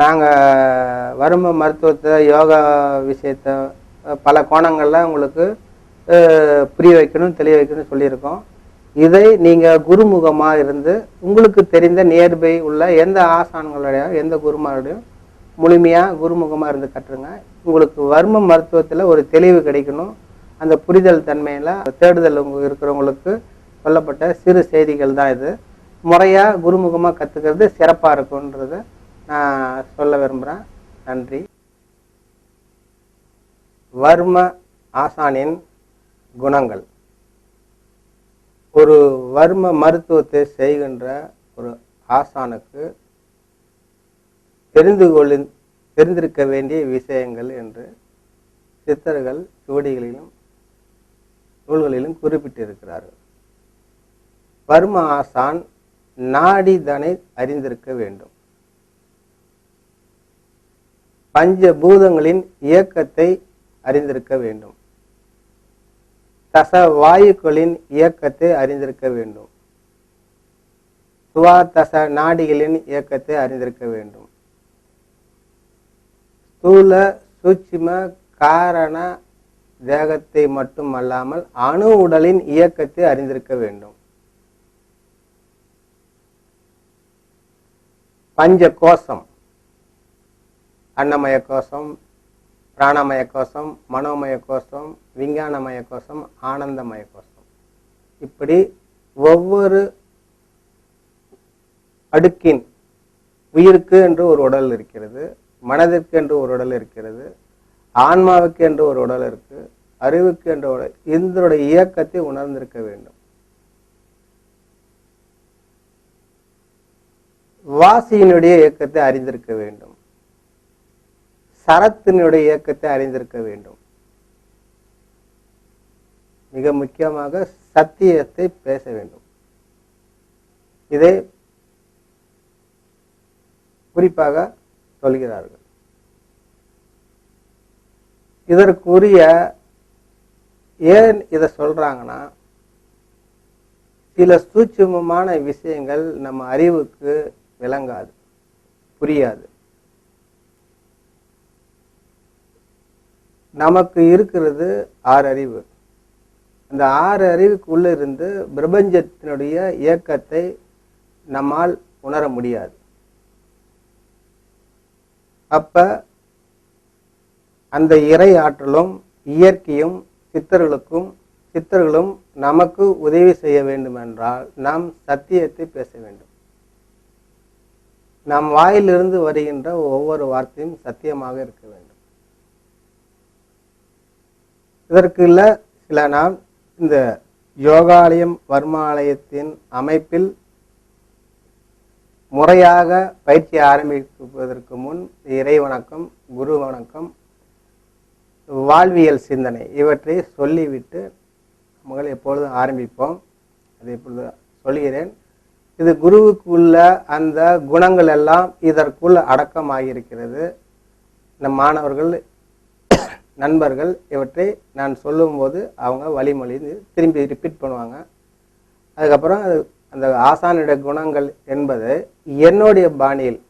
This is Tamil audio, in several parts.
நாங்கள் வரும மருத்துவத்தை யோகா விஷயத்தை பல கோணங்களில் உங்களுக்கு புரிய வைக்கணும் தெளிய வைக்கணும்னு சொல்லியிருக்கோம். இதை நீங்கள் குருமுகமாக இருந்து உங்களுக்கு தெரிந்த நியர்பை உள்ள எந்த ஆசான்களுடைய எந்த குருமாருடையும் முழுமையாக குருமுகமாக இருந்து கட்டுருங்க. உங்களுக்கு வர்ம மருத்துவத்தில் ஒரு தெளிவு கிடைக்கணும். அந்த புரிதல் தன்மையில் தேடுதல் இருக்கிறவங்களுக்கு சொல்லப்பட்ட சிறு செய்திகள் தான் இது. முறையாக குருமுகமாக கற்றுக்கிறது சிறப்பாக இருக்குன்றதை நான் சொல்ல விரும்புகிறேன். நன்றி. வர்ம ஆசானின் குணங்கள். ஒரு வர்ம மருத்துவத்தை செய்கின்ற ஒரு ஆசானுக்கு தெரிந்திருக்க வேண்டிய விஷயங்கள் என்று சித்தர்கள் சுவடிகளிலும் நூல்களிலும் குறிப்பிட்டிருக்கிறார்கள். வர்ம ஆசான் நாடிதனை அறிந்திருக்க வேண்டும். பஞ்சபூதங்களின் இயக்கத்தை அறிந்திருக்க வேண்டும். தச வாயுக்களின் இயக்கத்தை அறிந்திருக்க வேண்டும். சுவாதச நாடிகளின் இயக்கத்தை அறிந்திருக்க வேண்டும். ஸ்தூல சூட்சும காரண தேகத்தை மட்டுமல்லாமல் அணு உடலின் இயக்கத்தை அறிந்திருக்க வேண்டும். பஞ்ச கோஷம், அன்னமய கோஷம், பிராணமய கோஷம், மனோமய கோஷம், விஞ்ஞானமய கோஷம், ஆனந்தமய கோஷம், இப்படி ஒவ்வொரு அடுக்கின் உயிருக்கு என்று ஒரு உடல் இருக்கிறது, மனதிற்கு என்று ஒரு உடல் இருக்கிறது, ஆன்மாவுக்கு என்று ஒரு உடல் இருக்கு, அறிவுக்கு என்ற உடல். இதனுடைய இயக்கத்தை உணர்ந்திருக்க வேண்டும். வாசியினுடைய இயக்கத்தை அறிந்திருக்க வேண்டும். சரத்தினுடைய இயக்கத்தை அறிந்திருக்க வேண்டும். மிக முக்கியமாக சத்தியத்தை பேச வேண்டும். இதை குறிப்பாக சொல்கிறார்கள். இதற்குரிய ஏன் இதை சொல்றாங்கன்னா, சில சூட்சுமமான விஷயங்கள் நம்ம அறிவுக்கு விளங்காது, புரியாது. நமக்கு இருக்கிறது 6 அறிவு. அந்த 6 அறிவுக்குள்ள இருந்து பிரபஞ்சத்தினுடைய இயக்கத்தை நம்மால் உணர முடியாது. அப்ப அந்த இறை ஆற்றலும் இயற்கையும் சித்தர்களும் நமக்கு உதவி செய்ய வேண்டும் என்றால் நாம் சத்தியத்தை பேச வேண்டும். நம் வாயிலிருந்து வருகின்ற ஒவ்வொரு வார்த்தையும் சத்தியமாக இருக்க வேண்டும். இதற்கு சில நாம் இந்த யோகாலயம் வர்மாலயத்தின் அமைப்பில் முறையாக பயிற்சி ஆரம்பிப்பதற்கு முன் இறை வணக்கம், குரு வணக்கம், வாழ்வியல் சிந்தனை இவற்றை சொல்லிவிட்டு நம்மள் எப்பொழுதும் ஆரம்பிப்போம். அதை இப்பொழுது சொல்கிறேன். இது குருவுக்கு உள்ள அந்த குணங்கள் எல்லாம் இதற்குள் அடக்கமாகியிருக்கிறது. நம் மாணவர்கள் நண்பர்கள் இவற்றை நான் சொல்லும்போது அவங்க வழிமொழி திரும்பி ரிப்பீட் பண்ணுவாங்க. அதுக்கப்புறம் அந்த ஆசானுடைய குணங்கள் என்பது என்னுடைய பாணியில்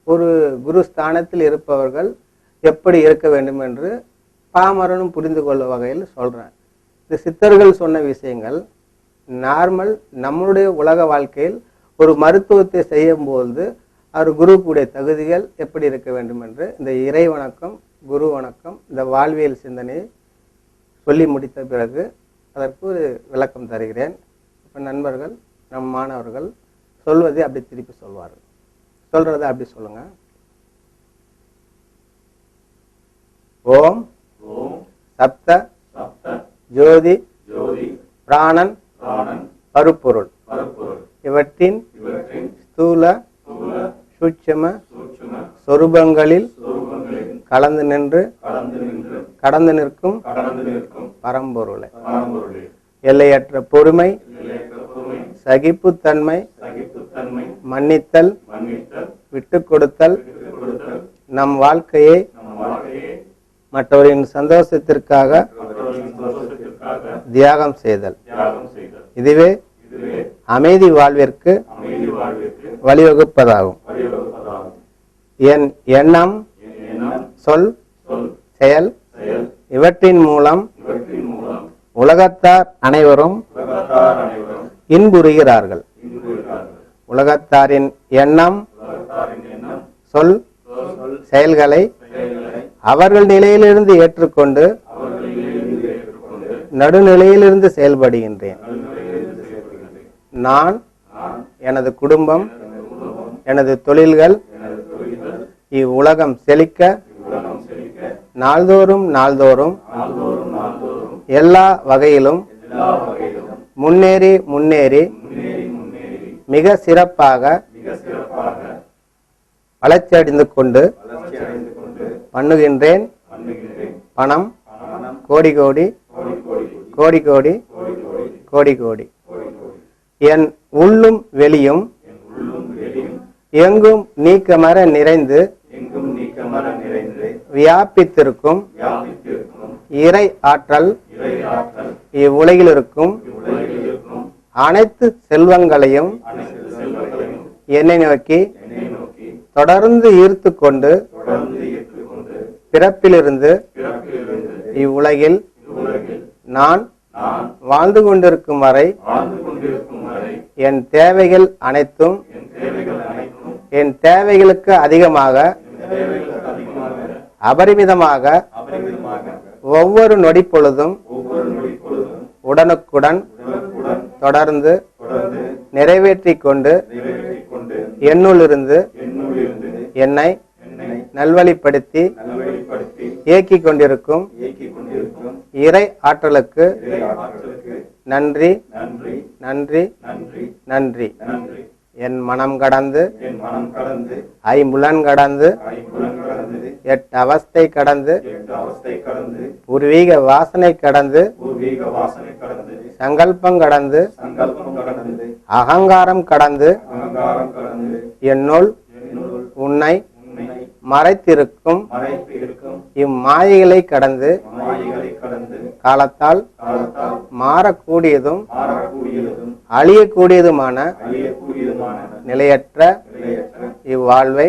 ஒரு குரு ஸ்தானத்தில் இருப்பவர்கள் எப்படி இருக்க வேண்டும் என்று பாமரனும் புரிந்து கொள்ளும் வகையில் சொல்கிறேன். இந்த சித்தர்கள் சொன்ன விஷயங்கள் நார்மல் நம்மளுடைய உலக வாழ்க்கையில் ஒரு மருத்துவத்தை செய்யும்போது அவர் குருவுக்குடைய தகுதிகள் எப்படி இருக்க வேண்டும் என்று இந்த இறை வணக்கம், குரு வணக்கம், இந்த வாழ்வியல் சிந்தனையை சொல்லி முடித்த பிறகு அதற்கு ஒரு விளக்கம் தருகிறேன். இப்போ நண்பர்கள், நம் மாணவர்கள் சொல்வதை அப்படி திருப்பி சொல்வார்கள். சொல்றதை அப்படி சொல்லுங்க. ஓம் சப்த ஜோதி பிராணன் பருப்பொருள் இவற்றின் ஸ்தூல சூட்சும சொரூபங்களில் கலந்து நின்று கடந்து நிற்கும் பரம்பொருளை எல்லையற்ற பொறுமை, சகிப்புத்தன்மை, மன்னித்தல், விட்டு கொடுத்தல், நம் வாழ்க்கையை மற்றவரின் சந்தோஷத்திற்காக தியாகம் செய்தல். இதுவே அமைதி வாழ்விற்கு வழிவகுப்பதாகும். என் எண்ணம், சொல், செயல் இவற்றின் மூலம் உலகத்தார் அனைவரும் இன்புறுகிறார்கள். உலகத்தாரின் எண்ணம், சொல், செயல்களை அவர்கள் நிலையிலிருந்து ஏற்றுக்கொண்டு நடுநிலையிலிருந்து செயல்படுகின்றேன். நான், எனது குடும்பம், எனது தொழில்கள் இவ்வுலகம் செழிக்க நாள்தோறும் எல்லா வகையிலும் முன்னேறி மிக சிறப்பாக வளர்ச்சி அடைந்து கொண்டு பண்ணுகின்றேன். பணம் கோடி கோடி கோடி கோடி கோடி கோடி என் உள்ளும் வெளியும் எங்கும் நீக்கமர நிறைந்து வியாபித்திருக்கும் இறை ஆற்றல் இவ்வுலகில் இருக்கும் அனைத்து செல்வங்களையும் என்னை நோக்கி தொடர்ந்து ஈர்த்து கொண்டு பிறப்பிலிருந்து இவ்வுலகில் நான் வாழ்ந்து கொண்டிருக்கும் வரை என் தேவைகள் அனைத்தும் என் தேவைகளுக்கு அதிகமாக அபரிமிதமாக ஒவ்வொரு நொடி பொழுதும் உடனுக்குடன் தொடர்ந்து நிறைவேற்றிக் கொண்டு என்னுள்ளிருந்து என்னை நல்வழிப்படுத்தி இயக்கிக் கொண்டிருக்கும் இறை ஆற்றலுக்கு நன்றி நன்றி நன்றி. என் மனம் கடந்து ஐம்புலன் கடந்து எட்டு அவஸ்தை கடந்து பூர்வீக வாசனை கடந்து சங்கல்பம் கடந்து அகங்காரம் கடந்து என்னுள் உன்னை மறைத்திருக்கும் இம்மாயைகளை கடந்து காலத்தால் மாறக்கூடியதும் அழியக்கூடியதுமான நிலையற்ற இவ்வாழ்வை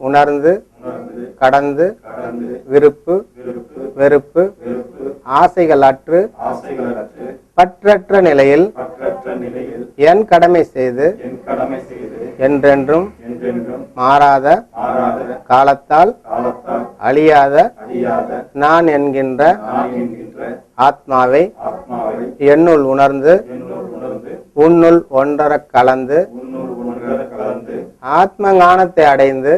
உணர்ந்து கடந்து விருப்பு வெறுப்பு ஆசைகள் அற்று பற்றற்ற நிலையில் என் கடமை செய்து என்றென்றும் மாறாத காலத்தால் அழியாத நான் என்கின்ற ஆத்மாவை என்னுள் உணர்ந்து உன்னுள் ஒன்றர கலந்து ஆத்ம ஞானத்தை அடைந்து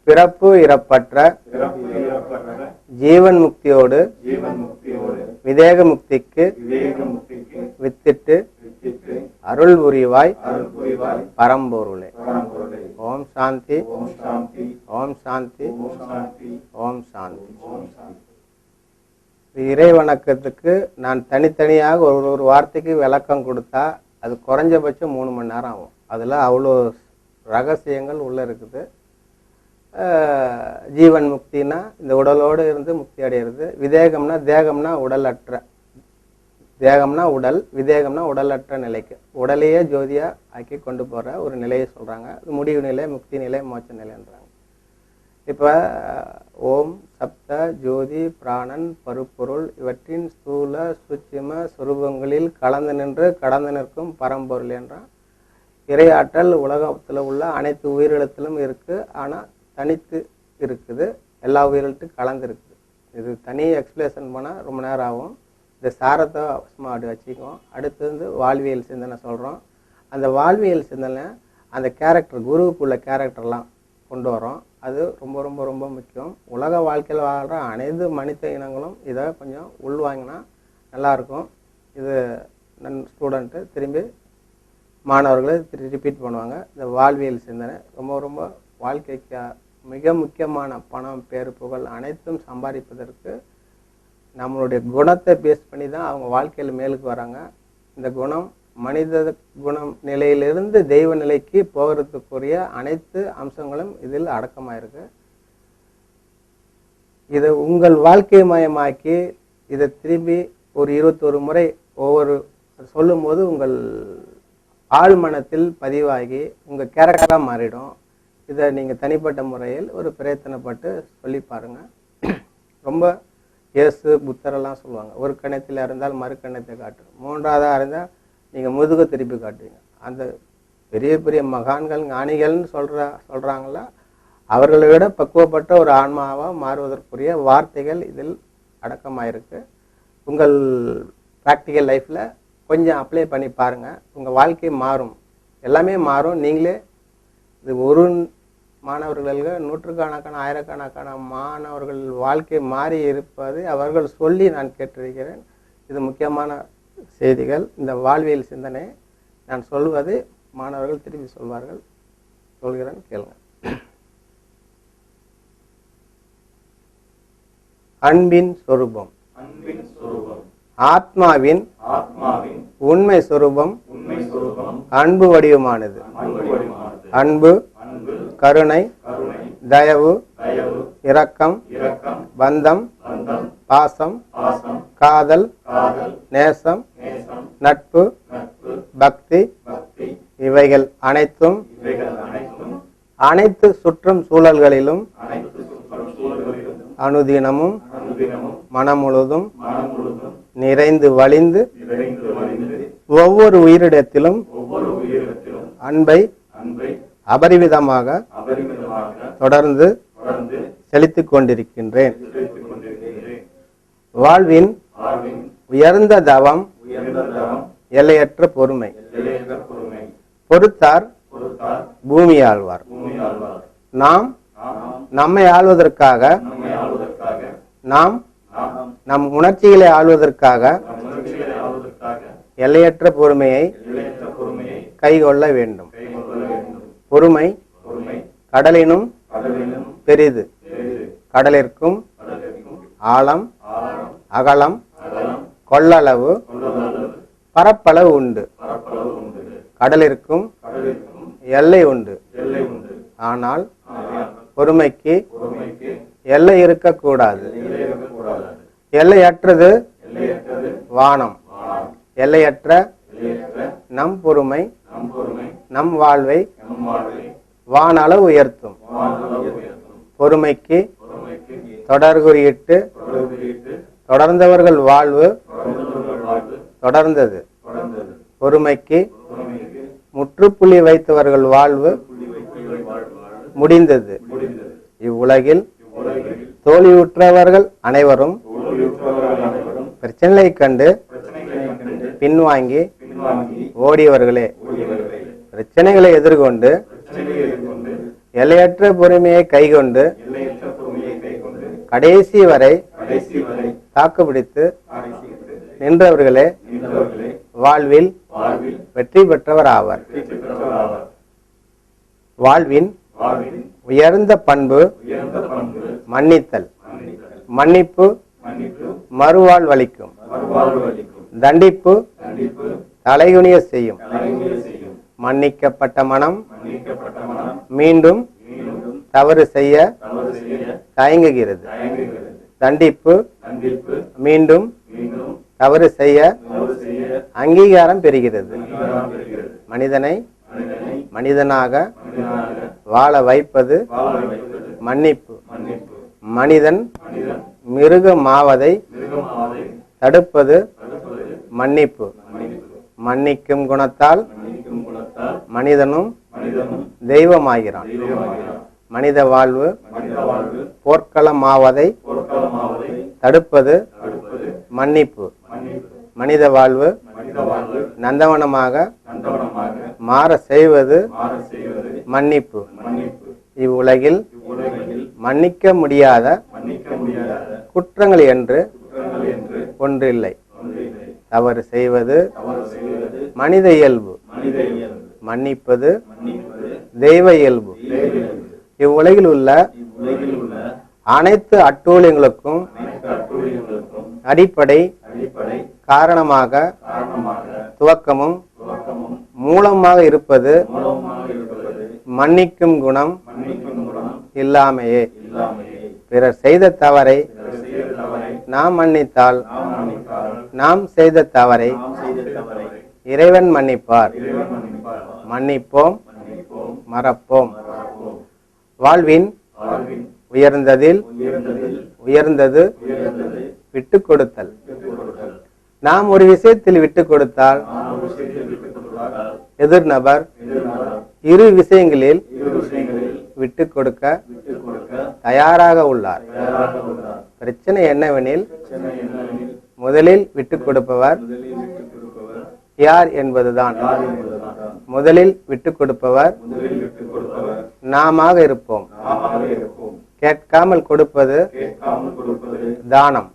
பிறப்பு இறப்பற்ற ஜீவன் முக்தியோடு விதேக முக்திக்கு வித்திட்டு அருள் புரிவாய் பரம்பொருளே. ஓம் சாந்தி ஓம் சாந்தி ஓம் சாந்தி. இறை வணக்கத்துக்கு நான் தனித்தனியாக ஒரு வார்த்தைக்கு விளக்கம் கொடுத்தா அது குறைஞ்சபட்சம் 3 மணி நேரம் ஆகும். அதில் அவ்வளோ ரகசியங்கள் உள்ளே இருக்குது. ஜீவன் முக்தினா இந்த உடலோடு இருந்து முக்தி அடைகிறது. விதேகம்னா தேகம்னா உடல் அற்ற, தேகம்னா உடல், விதேகம்னா உடலற்ற நிலைக்கு உடலையே ஜோதியா ஆக்கி கொண்டு போகிற ஒரு நிலையை சொல்கிறாங்க. அது முடிவு நிலை, முக்தி நிலை, மோட்ச நிலைன்றாங்க. இப்போ ஓம், சப்த, ஜோதி, பிராணன், பருப்பொருள் இவற்றின் ஸ்தூல சூட்சும சுரூபங்களில் கலந்து நின்று கடந்து நிற்கும் பரம்பொருள் என்றால் இறையாற்றல் உலகத்தில் உள்ள அனைத்து உயிரிழத்திலும் இருக்குது. ஆனால் தனித்து இருக்குது, எல்லா உயிரிழத்தும் கலந்து இருக்குது. இது தனி எக்ஸ்பிளேஷன் பண்ணால் ரொம்ப நேரம் ஆகும். இந்த சாரத்தை அவசரமாக அப்படி வச்சுக்குவோம். அடுத்து வந்து வாழ்வியல் சிந்தனை சொல்கிறோம். அந்த வாழ்வியல் சிந்தனை அந்த கேரக்டர், குருவுக்குள்ள கேரக்டர்லாம் கொண்டு வரோம். அது ரொம்ப ரொம்ப ரொம்ப முக்கியம். உலக வாழ்க்கையில் வாழ்கிற அனைத்து மனித இனங்களும் இதை கொஞ்சம் உள்வாங்கினா நல்லாயிருக்கும். இது ஸ்டூடெண்ட்டு திரும்பி மாணவர்களை ரிப்பீட் பண்ணுவாங்க. இந்த வாழ்வியல் சிந்தனை ரொம்ப ரொம்ப வாழ்க்கைக்கு மிக முக்கியமான பணம், பேர், புகழ் அனைத்தும் சம்பாதிப்பதற்கு நம்மளுடைய குணத்தை பேஸ் பண்ணி தான் அவங்க வாழ்க்கையில் மேலுக்கு வராங்க. இந்த குணம் மனித குணம் நிலையிலிருந்து தெய்வ நிலைக்கு போகிறதுக்குரிய அனைத்து அம்சங்களும் இதில் அடக்கமாயிருக்கு. இதை உங்கள் வாழ்க்கை மயமாக்கி இதை திரும்பி ஒரு 21 முறை ஒவ்வொரு சொல்லும் போது உங்கள் ஆழ்மனத்தில் பதிவாகி உங்கள் கேரக்டராக மாறிடும். இதை நீங்கள் தனிப்பட்ட முறையில் ஒரு பிரயத்தனப்பட்டு சொல்லி பாருங்கள். ரொம்ப இயேசு புத்தரெல்லாம் சொல்லுவாங்க, ஒரு கணத்தில் இருந்தால் மறு கணத்தை காட்டு, மூன்றாவதாக இருந்தால் நீங்கள் முதுக திருப்பி காட்டுவீங்க. அந்த பெரிய பெரிய மகான்கள் ஞானிகள்னு சொல்கிறாங்களா, அவர்களை விட பக்குவப்பட்ட ஒரு ஆன்மாவாக மாறுவதற்குரிய வார்த்தைகள் இதில் அடக்கமாயிருக்கு. உங்கள் ப்ராக்டிக்கல் லைஃப்பில் கொஞ்சம் அப்ளை பண்ணி பாருங்கள், உங்கள் வாழ்க்கை மாறும், எல்லாமே மாறும். நீங்களே இது ஒரு மாணவர்களுக்கு நூற்றுக்கணக்கான ஆயிரக்கணக்கான மாணவர்கள் வாழ்க்கை மாறி இருப்பது அவர்கள் சொல்லி நான் கேட்டிருக்கிறேன். இது முக்கியமான செய்திகள். இந்த வாழ்வியல் சிந்தனை நான் சொல்வது மாணவர்கள் திரும்பி சொல்வார்கள். சொல்கிறேன், கேளுங்க. அன்பின் சொரூபம், ஆத்மாவின் உண்மை சொரூபம் அன்பு வடிவமானது. அன்பு, கருணை, தயவு, இரக்கம், பந்தம், பாசம், காதல், நேசம், நட்பு, பக்தி, இவைகள் அனைத்தும் அனைத்து சுற்றும் சூழல்களிலும் அனுதினமும் மனம் முழுதும் நிறைந்து வழிந்து ஒவ்வொரு உயிரிடத்திலும் அன்பை அபரிமிதமாக தொடர்ந்து செலுத்திக் கொண்டிருக்கின்றேன். வாழ்வின் உயர்ந்த தவம் எல்லையற்ற பொறுமை. பொறுத்தார் பூமி ஆழ்வார். நாம் நம்மை ஆள்வதற்காக, நாம் நம் உணர்ச்சிகளை ஆள்வதற்காக எல்லையற்ற பொறுமையை கைகொள்ள வேண்டும். பொறுமை கடலினும் பெரிது. கடலிற்கும் ஆழம், அகலம், கொள்ளளவு, பரப்பளவு உண்டு. கடலிற்கும் எல்லை உண்டு. ஆனால் பொறுமைக்கு எல்லை இருக்கக்கூடாது. எல்லையற்றது வானம். எல்லையற்ற நம் பொறுமை நம் வாழ்வை வானளவு உயர்த்தும். பொறுமைக்கு தொடர்குறியிட்டு தொடர்ந்தவர்கள் வாழ்வு தொடர்ந்தது. பொறுமைக்கு முற்றுப்புள்ளி வைத்தவர்கள் வாழ்வு முடிந்தது. இவ்வுலகில் தோல்வியுற்றவர்கள் அனைவரும் பிரச்சனைகளை கண்டு பின்வாங்கி ஓடியவர்களே. பிரச்சனைகளை எதிர்கொண்டு எல்லையற்ற பொறுமையை கைகொண்டு கடைசி வரை தாக்குப்பிடித்து நின்றவர்களே வாழ்வில் வெற்றி பெற்றவர் ஆவர். வாழ்வின் உயர்ந்த பண்பு மன்னித்தல். மன்னிப்பு மறுவாழ்வளிக்கும். தண்டிப்பு தலைகுனிய செய்யும். மன்னிக்கப்பட்ட மனம் மீண்டும் தவறு செய்ய தயங்குகிறது. தண்டிப்பு மீண்டும் தவறு செய்ய அங்கீகாரம் பெறுகிறது. மனிதனை மனிதனாக வாழ வைப்பது மன்னிப்பு. மனிதன் மிருகமாவதை தடுப்பது மன்னிப்பு. மன்னிக்கும் குணத்தால் மனிதனும் தெய்வமாகிறான். மனித வாழ்வு போர்க்களமாவதை தடுப்பது மன்னிப்பு. மனித வாழ்வு நந்தவனமாக மாற செய்வது மன்னிப்பு. இவ்வுலகில் மன்னிக்க முடியாத குற்றங்கள் என்று ஒன்றில்லை. தவறு செய்வது மனித இயல்பு, மன்னிப்பது தெய்வ இயல்பு. இவ்வுலகில் உள்ள அனைத்து அட்டூழியங்களுக்கும் அடிப்படை காரணமாக துவக்கமும் மூலமாக இருப்பது மன்னிக்கும் குணம் இல்லாமையே. பிறர் செய்த தவறை நாம் மன்னித்தால் நாம் செய்த தவறை இறைவன் மன்னிப்பார். மன்னிப்போம், மறப்போம். வாழ்வின் உயர்ந்ததில் உயர்ந்தது விட்டு கொடுத்தல். நாம் ஒரு விஷயத்தில் விட்டு கொடுத்தால் எதிர் நபர் இரு விஷயங்களில் விட்டு கொடுக்க தயாராக உள்ளார். பிரச்சனை என்னவெனில், முதலில் விட்டு கொடுப்பவர் யார் என்பதுதான். முதலில் விட்டு கொடுப்பவர் நாமாக இருப்போம். கேட்காமல் கொடுப்பது தானம்,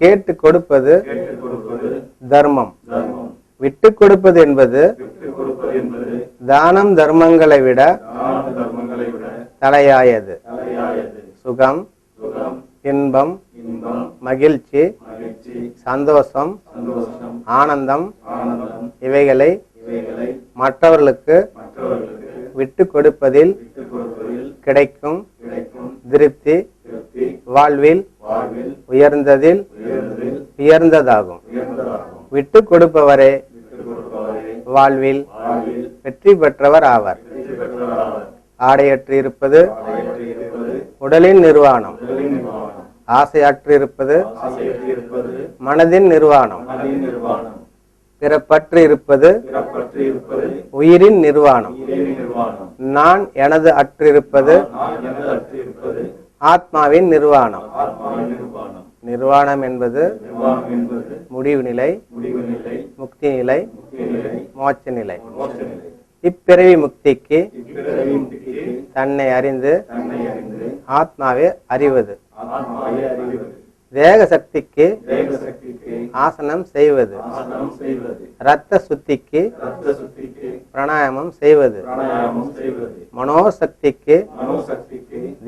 கேட்டு கொடுப்பது தர்மம். விட்டு கொடுப்பது என்பது தானம் தர்மங்களை விட தலையாயது. சுகம், இன்பம், மகிழ்ச்சி, சந்தோஷம், ஆனந்தம் இவைகளை மற்றவர்களுக்கு விட்டு கொடுப்பதில் கிடைக்கும் திருப்தி வாழ்வில் உயர்ந்ததில் உயர்ந்ததாகும். விட்டு கொடுப்பவரே வாழ்வில் வெற்றி பெற்றவர் ஆவர். ஆடையற்று இருப்பது உடலின் நிர்வாணம், ஆசையற்று இருப்பது மனதின் நிர்வாணம், பிறப்பற்று இருப்பது உயிரின் நிர்வாணம், நான் எனது அற்றிருப்பது ஆத்மாவின் நிர்வாணம். நிர்வாணம் என்பது முடிவு நிலை, முக்தி நிலை, மோட்ச நிலை. இப்பிறவி முக்திக்கு தன்னை அறிந்து ஆத்மாவை அறிவது, தேக சக்திக்கு ஆசனம் செய்வது, இரத்த சுத்திக்கு பிராணாயாமம் செய்வது, மனோசக்திக்கு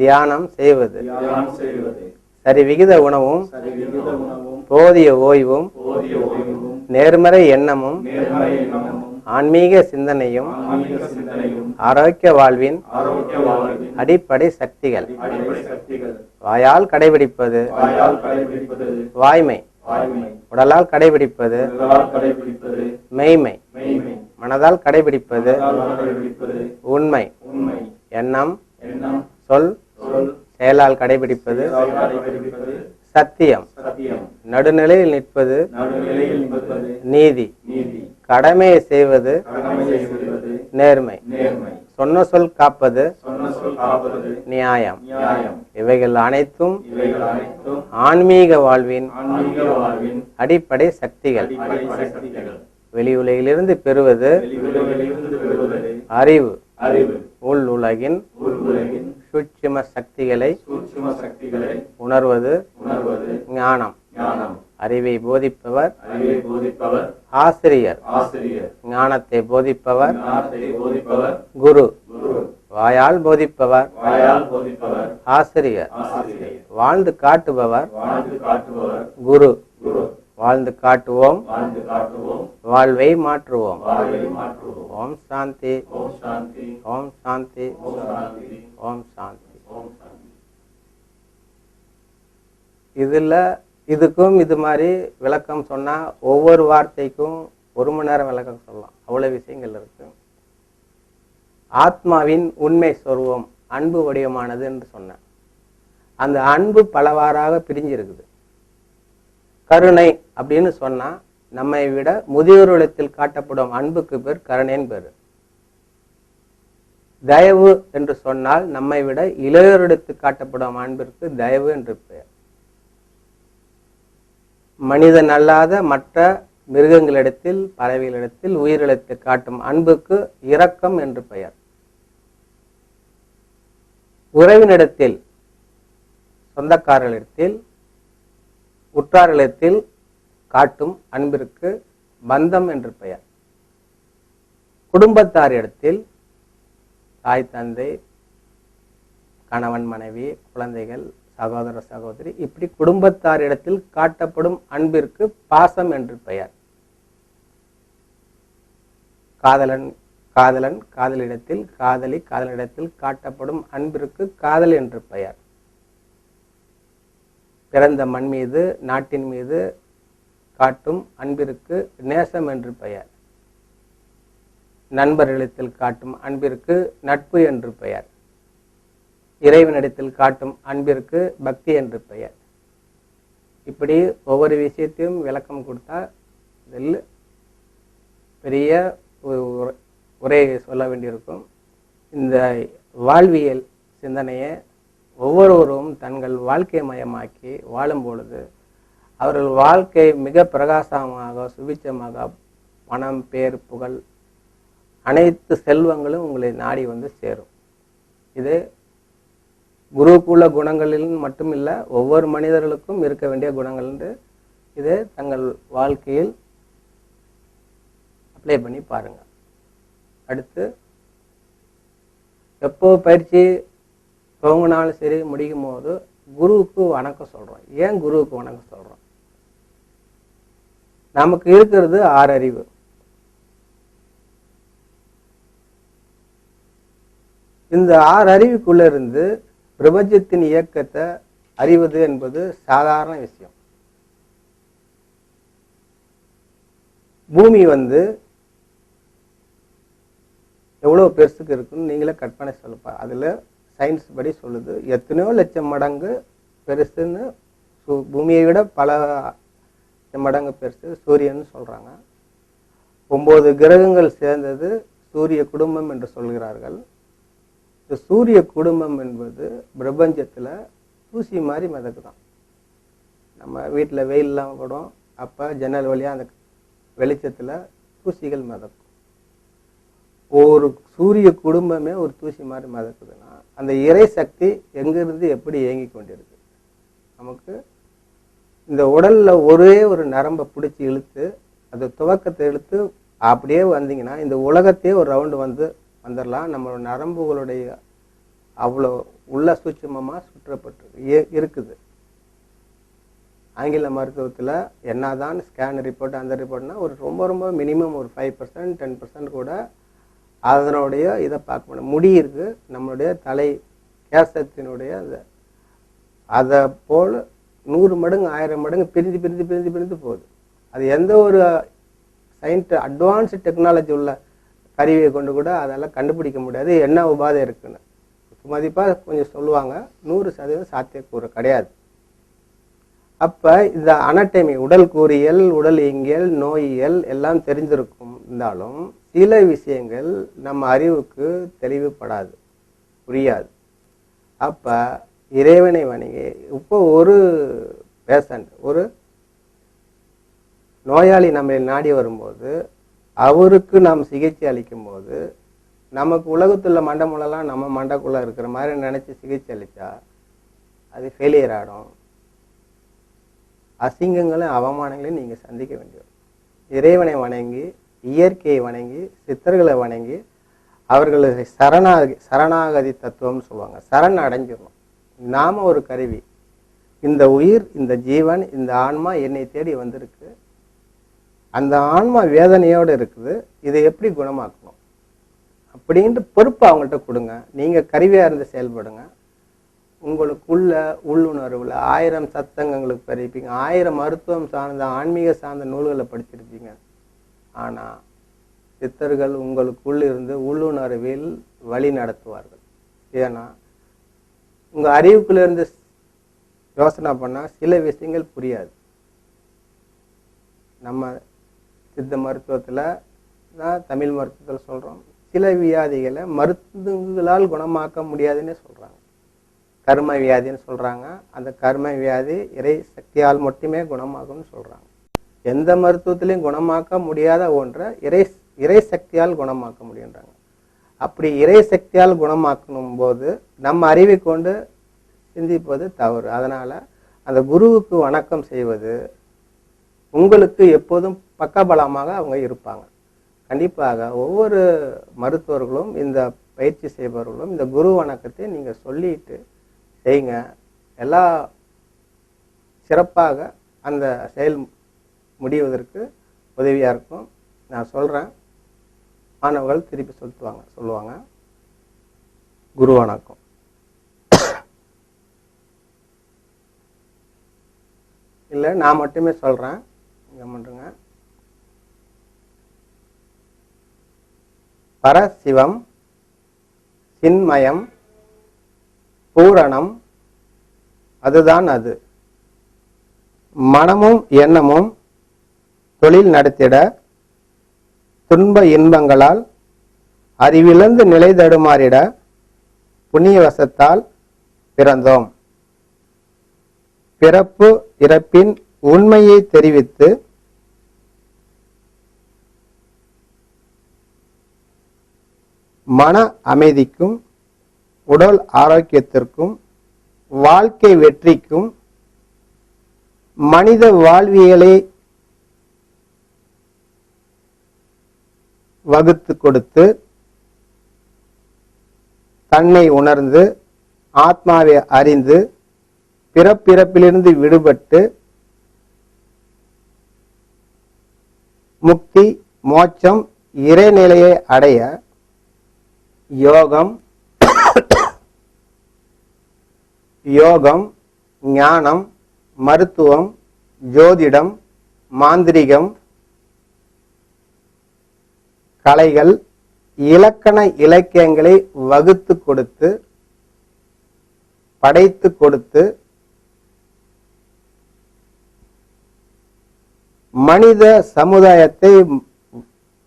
தியானம் செய்வது, சரிவிகித உணவும் போதிய ஓய்வும் நேர்மறை எண்ணமும் ஆன்மீக சிந்தனையும் ஆரோக்கிய வாழ்வின் அடிப்படை சக்திகள். வாயால் கடைபிடிப்பது வாய்மை, உடலால் கடைபிடிப்பது மெய்மை, மனதால் கடைபிடிப்பது உண்மை, எண்ணம் சொல் செயலால் கடைபிடிப்பது சத்தியம், நடுநிலையில் நிற்பது நீதி, கடமையை செய்வது நேர்மை, சொன்ன சொல் காப்பது நியாயம். இவைகள் அனைத்தும் ஆன்மீக வாழ்வின் அடிப்படை சக்திகள். வெளி உலகிலிருந்து பெறுவது அறிவு, உள் உலகின் சூட்சும சக்திகளை உணர்வது ஞானம். அறிவை போதிப்பவர் ஆசிரியர், ஞானத்தை போதிப்பவர் குரு. வாயால் போதிப்பவர் ஆசிரியர், வாழ்ந்து காட்டுபவர் குரு. வாழ்ந்து காட்டுவோம், வாழ்வை மாற்றுவோம். ஓம் சாந்தி, ஓம் சாந்தி, ஓம் சாந்தி. இதுக்கும் இது மாதிரி விளக்கம் சொன்னா ஒவ்வொரு வார்த்தைக்கும் 1 மணி நேரம் விளக்கம் சொல்லலாம். அவ்வளவு விஷயங்கள் இருக்கு. ஆத்மாவின் உண்மை சொருவம் அன்பு வடிவமானது என்று சொன்னேன். அந்த அன்பு பலவாறாக பிரிஞ்சிருக்குது. கருணை அப்படின்னு சொன்னா நம்மை விட முதியோரிடத்தில் காட்டப்படும் அன்புக்கு பேர் கருணைன்னு பேரு. தயவு என்று சொன்னால் நம்மை விட இளையோரிடத்தில் காட்டப்படும் அன்பிற்கு தயவு என்று பெயர். மனிதன் அல்லாத மற்ற மிருகங்களிடத்தில், பறவைகளிடத்தில், உயிரிழத்தில் காட்டும் அன்புக்கு இரக்கம் என்று பெயர். உறவினிடத்தில், சொந்தக்காரர்களிடத்தில், உற்றார்களிடத்தில் காட்டும் அன்பிற்கு பந்தம் என்று பெயர். குடும்பத்தாரிடத்தில், தாய் தந்தை, கணவன் மனைவி, குழந்தைகள், சகோதர சகோதரி, இப்படி குடும்பத்தாரிடத்தில் காட்டப்படும் அன்பிற்கு பாசம் என்று பெயர். காதலன் காதலிடத்தில், காதலி காதலிடத்தில் காட்டப்படும் அன்பிற்கு காதல் என்று பெயர். பிறந்த மண் மீது, நாட்டின் மீது காட்டும் அன்பிற்கு நேசம் என்று பெயர். நண்பர்களிடத்தில் காட்டும் அன்பிற்கு நட்பு என்று பெயர். இறைவனிடத்தில் காட்டும் அன்பிற்கு பக்தி என்று பெயர். இப்படி ஒவ்வொரு விஷயத்தையும் விளக்கம் கொடுத்தா இதில் பெரிய உரையை சொல்ல வேண்டியிருக்கும். இந்த வாழ்வியல் சிந்தனையை ஒவ்வொருவரும் தங்கள் வாழ்க்கை மயமாக்கி வாழும் பொழுது அவர்கள் வாழ்க்கை மிக பிரகாசமாக சுபிச்சமாக பணம் பேர் புகழ் அனைத்து செல்வங்களும் உங்களை நாடி வந்து சேரும். இது குருக்குள்ள குணங்களில் மட்டுமில்லை, ஒவ்வொரு மனிதர்களுக்கும் இருக்க வேண்டிய குணங்கள் என்று இதை தங்கள் வாழ்க்கையில் அப்ளை பண்ணி பாருங்க. அடுத்து எப்போ பயிற்சி துவங்கினாலும் சரி முடிக்கும் போது குருவுக்கு வணக்கம் சொல்றோம். ஏன் குருவுக்கு வணக்கம் சொல்றோம்? நமக்கு இருக்கிறது 6 அறிவு. இந்த 6 அறிவுக்குள்ள இருந்து பிரபஞ்சத்தின் இயக்கத்தை அறிவது என்பது சாதாரண விஷயம். பூமி எவ்வளவு பெருசுக்கு இருக்குன்னு நீங்களே கற்பனை சொல்லப்பா. அதுல சயின்ஸ் படி சொல்லுது எத்தனையோ லட்சம் மடங்கு பெருசுன்னு. பூமியை விட பல மடங்கு பெருசு சூரியன் சொல்றாங்க. 9 கிரகங்கள் சேர்ந்தது சூரிய குடும்பம் என்று சொல்கிறார்கள். இந்த சூரிய குடும்பம் என்பது பிரபஞ்சத்துல தூசி மாதிரி மிதக்குதான். நம்ம வீட்டில் வெயில்லாம் படும், அப்ப ஜன்னல் வழியா அந்த வெளிச்சத்துல தூசிகள் மிதக்கும். ஒரு சூரிய குடும்பமே ஒரு தூசி மாதிரி மிதக்குதுன்னா அந்த இறை சக்தி எங்கிருந்து எப்படி இயங்கி கொண்டிருக்கு? நமக்கு இந்த உடல்ல ஒரே ஒரு நரம்பை பிடிச்சி இழுத்து அந்த துவக்கத்தை இழுத்து அப்படியே வந்தீங்கன்னா இந்த உலகத்தையே ஒரு ரவுண்டு வந்துடலாம். நம்மளோட நரம்புகளுடைய அவ்வளோ உள்ள சூட்சுமமா சுற்றப்பட்டு இருக்குது. ஆங்கில மருத்துவத்தில் என்னதான் ஸ்கேன் ரிப்போர்ட் அந்த ரிப்போர்ட்னா ஒரு ரொம்ப மினிமம் ஒரு 5% 10% கூட அதனுடைய இதை பார்க்க முடியும். முடி இருக்கு, நம்மளுடைய தலை கேசத்தினுடைய அதை போல் 100 மடங்கு 1000 மடங்கு பிரிந்து போகுது. அது எந்த ஒரு அட்வான்ஸ்டு டெக்னாலஜி உள்ள கருவியை கொண்டு கூட அதெல்லாம் கண்டுபிடிக்க முடியாது என்ன உபாதை இருக்குன்னு. மதிப்பாக கொஞ்சம் சொல்லுவாங்க, 100% சாத்தியக்கூறு கிடையாது. அப்ப இந்த அனட்டமி உடல் கூறியல் உடல் இயங்கியல் நோயியல் எல்லாம் தெரிஞ்சிருக்கும் இருந்தாலும் சில விஷயங்கள் நம்ம அறிவுக்கு தெளிவுபடாது, புரியாது. அப்ப இறைவனை வணங்கி இப்போ ஒரு பேஷண்ட் ஒரு நோயாளி நம்ம நாடி வரும்போது அவருக்கு நாம் சிகிச்சை அளிக்கும் போது நமக்கு உலகத்துல மண்டமுள்ளலாம் நம்ம மண்டக்குள்ள இருக்கிற மாதிரி நினைச்சு சிகிச்சை அளிச்சா அது ஃபெயிலியர் ஆகிடும். அசிங்கங்களும் அவமானங்களையும் நீங்க சந்திக்க வேண்டியது. இறைவனை வணங்கி இயற்கையை வணங்கி சித்தர்களை வணங்கி அவர்களுக்கு சரணாகதி தத்துவம்னு சொல்லுவாங்க. சரண் அடைஞ்சிடணும். நாம ஒரு கருவி. இந்த உயிர் இந்த ஜீவன் இந்த ஆன்மா என்னை தேடி வந்திருக்கு. அந்த ஆன்மா வேதனையோடு இருக்குது. இதை எப்படி குணமாக்கணும் அப்படின்ட்டு பொறுப்பு அவங்கள்ட்ட கொடுங்க. நீங்க கருவியா இருந்து செயல்படுங்க. உங்களுக்குள்ள உள்ளுணர்வுல 1000 சத்தங்களுக்கு படிப்பீங்க, 1000 மருத்துவம் சார்ந்த ஆன்மீக சார்ந்த நூல்களை படிச்சிருப்பீங்க. ஆனா சித்தர்கள் உங்களுக்குள் இருந்து உள்ளுணர்வில் வழி நடத்துவார்கள். ஏன்னா உங்க அறிவுக்குள்ள இருந்து யோசனை பண்ணா சில விஷயங்கள் புரியாது. நம்ம சித்த மருத்துவத்துல தான் தமிழ் மருத்துவத்தில் சொல்றோம், சில வியாதிகளை மருந்துகளால் குணமாக்க முடியாதுன்னு சொல்றாங்க. கர்ம வியாதின்னு சொல்றாங்க. அந்த கர்ம வியாதி இறை சக்தியால் மட்டுமே குணமாகும்னு சொல்றாங்க. எந்த மருத்துவத்திலையும் குணமாக்க முடியாத ஒன்றை இறை சக்தியால் குணமாக்க முடியுன்றாங்க. அப்படி இறை சக்தியால் குணமாக்கணும் போது நம்ம அறிவை கொண்டு சிந்திப்பது தவறு. அதனால அந்த குருவுக்கு வணக்கம் செய்வது உங்களுக்கு எப்போதும் பக்கபலமாக அவங்க இருப்பாங்க. கண்டிப்பாக ஒவ்வொரு மருத்துவர்களும் இந்த பயிற்சி செய்பவர்களும் இந்த குரு வணக்கத்தை நீங்க சொல்லிட்டு செய்யுங்க. எல்லா சிறப்பாக அந்த செயல் முடிவதற்கு உதவியா இருக்கும். நான் சொல்றேன், மாணவர்கள் திருப்பி சொல்லுவாங்க. குரு வணக்கம். இல்லை நான் மட்டுமே சொல்றேன், இங்க பண்றேங்க. பரசிவம் சின்மயம் பூரணம், அதுதான் அது. மனமும் எண்ணமும் தொழில் நடத்திட துன்ப இன்பங்களால் அறிவிழந்து நிலை தடுமாறிட புண்ணியவசத்தால் பிறந்தோம். பிறப்பு இறப்பின் உண்மையை தெரிவித்து மன அமைதிக்கும் உடல் ஆரோக்கியத்திற்கும் வாழ்க்கை வெற்றிக்கும் மனித வாழ்வியலை வகுத்து கொடுத்து தன்னை உணர்ந்து ஆத்மாவை அறிந்து பிறப்பிறப்பிலிருந்து விடுபட்டு முக்தி மோட்சம் இறைநிலையை அடைய யோகம் ஞானம், மருத்துவம், ஜோதிடம், மாந்திரிகம், கலைகள், இலக்கண இலக்கியங்களை வகுத்து கொடுத்து படைத்து கொடுத்து மனித சமுதாயத்தை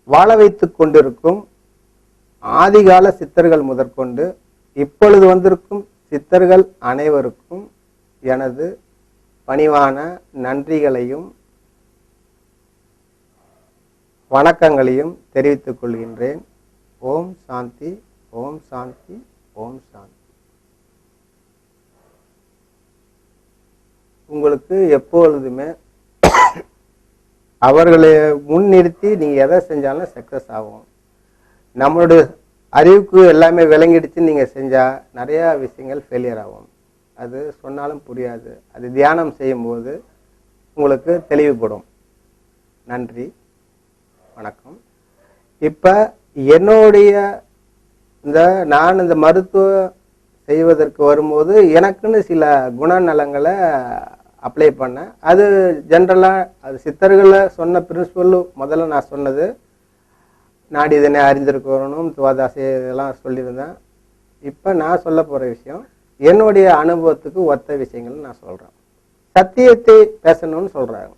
வாழ வைத்துக் கொண்டிருக்கும் ஆதிகால சித்தர்கள் முதற்கொண்டு இப்பொழுது வந்திருக்கும் சித்தர்கள் அனைவருக்கும் எனது பணிவான நன்றிகளையும் வணக்கங்களையும் தெரிவித்துக் கொள்கின்றேன். ஓம் சாந்தி, ஓம் சாந்தி, ஓம் சாந்தி. உங்களுக்கு எப்பொழுதுமே அவர்களை முன்னிறுத்தி நீங்க எதை செஞ்சாலும் சக்சஸ் ஆகும். நம்மளுடைய அறிவுக்கு எல்லாமே விளங்கிடுச்சு நீங்க செஞ்சா நிறைய விஷயங்கள் ஃபெயிலியர் ஆகும். அது சொன்னாலும் புரியாது. அது தியானம் செய்யும்போது உங்களுக்கு தெளிவுபடும். நன்றி, வணக்கம். இப்ப என்னுடைய நான் இந்த மருத்துவம் செய்வதற்கு வரும்போது எனக்குன்னு சில குணநலங்களை அப்ளை பண்ணேன். அது ஜென்ரலாக அது சித்தர்களை சொன்ன பிரின்சிபல் முதல்ல நான் சொன்னது நாடி இதனை அறிந்திருக்கணும், துவாதாசி இதெல்லாம் சொல்லியிருந்தேன். இப்போ நான் சொல்ல போகிற விஷயம் என்னுடைய அனுபவத்துக்கு ஒத்த விஷயங்கள் நான் சொல்கிறேன். சத்தியத்தை பேசணும்னு சொல்கிறாங்க.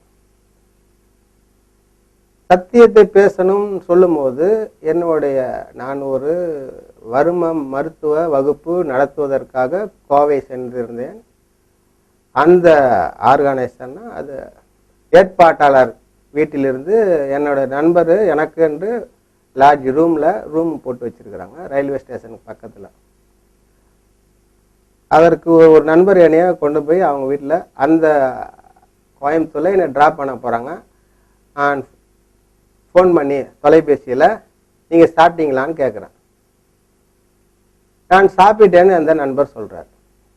சத்தியத்தை பேசணும்னு சொல்லும்போது நான் ஒரு வரும மருத்துவ வகுப்பு நடத்துவதற்காக கோவை சென்றிருந்தேன். அந்த ஆர்கனைசேஷன்னா அது ஏற்பாட்டாளர் வீட்டிலிருந்து என்னோட நண்பர் எனக்கு என்று லாட்ஜ் ரூம் போட்டு வச்சிருக்கிறாங்க ரயில்வே ஸ்டேஷனுக்கு பக்கத்தில். அதற்கு ஒரு நண்பர் என்னைய கொண்டு போய் அவங்க வீட்டில் அந்த கோயம்புத்தூரில் என்னை ட்ராப் பண்ண போகிறாங்க. ஃபோன் பண்ணி தொலைபேசியில் நீங்கள் சாப்பிட்டீங்களான்னு கேட்குறேன். நான் சாப்பிட்டேன்னு அந்த நண்பர் சொல்கிறார்.